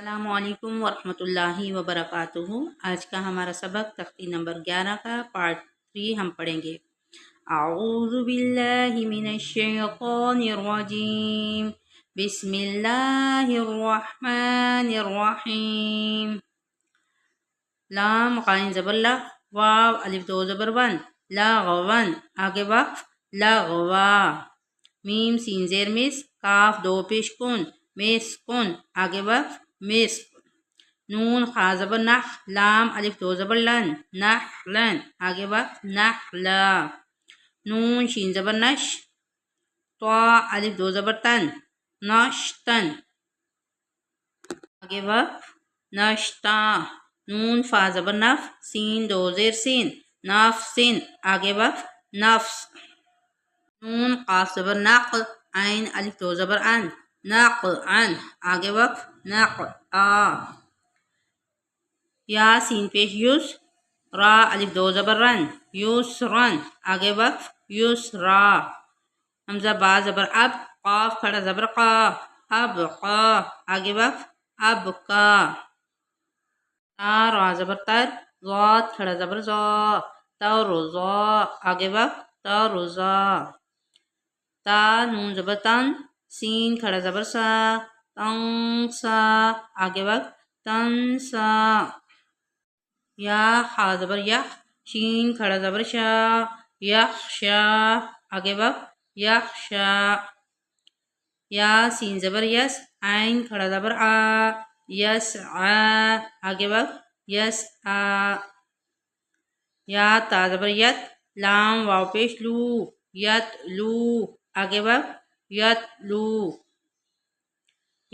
السلام علیکم ورحمۃ اللہ وبرکاتہ۔ آج کا ہمارا سبق تختی نمبر 11 کا پارٹ 3 ہم پڑھیں گے۔ اعوذ باللہ من الشیطان الرجیم، بسم اللہ الرحمن الرحیم۔ لام غین زبر لا، واو الف دو زبر ون، لاغون آگے وقف لغوا۔ میم سین زیر مس، کاف دو پیش کن، مسکن آگے وقف مسک۔ نون خا زبر نخ، لام الف دو زبر لن، نحلن آگے وقف نحلا۔ نون شین زبر نش، طا الف دو زبر تن، نشتن آگے وقف نشتا۔ نون فا زبر نف، سین دو زیر سین، نفسن آگے وقف نفس۔ نون قاف زبر نق، عین الف دو زبر ان، نقعن آگے وقف نقعا۔ یا سین پیش یس، را الف دو زبر رن، یسرن آگے وقف یسرا۔ حمزہ با زبر اب، قاف کھڑا زبر قا، ابقا آگے وقف ابقا۔ تا را زبر تر، ضاد کھڑا زبر زا، ترزا آگے وقف ترزا۔ تا نون زبر تن، سین کھڑا زبر سا، تنسا آگے وقف تنسا۔ یا خا زبر یخ، شین کھڑا زبر شا، یخشا آگے وقف یخشا۔ یا سین زبر یس، عین کھڑا زبر آ، یسعا آگے وقف یسعا۔ یا تا زبر یت، لام واو پیش لو، یتلو آگے وقف یتلو۔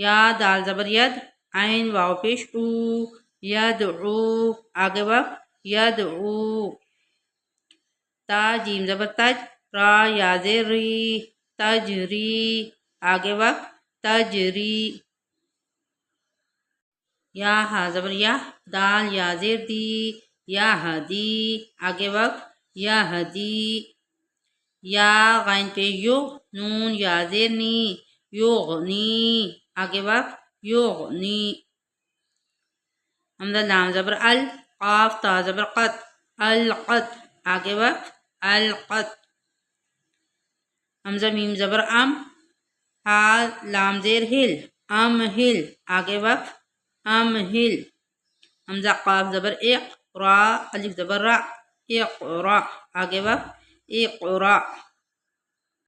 یا دال زبر ید، عین واو پیش او، یدعو آگے وقف یدعو۔ تا جیم زبر تج، را یا زیر ری، تجری آگے وقف تجری۔ یا ہا زبر یہ، دال یا زیر دی، یہدی آگے وقف یہدی۔ یا غین پیش یو، نون یا زیر نی، یغنی آگے وقف یغنی۔ حمزہ لام زبر ال، قاف تا زبر قط، القط آگے وقف القط۔ حمزہ میم زبر ام، ہا لام زیر ہل، امہل آگے وقف امہل۔ حمزہ قاف زبر اق، را الف زبر را، اقرا آگے وقف اقرا۔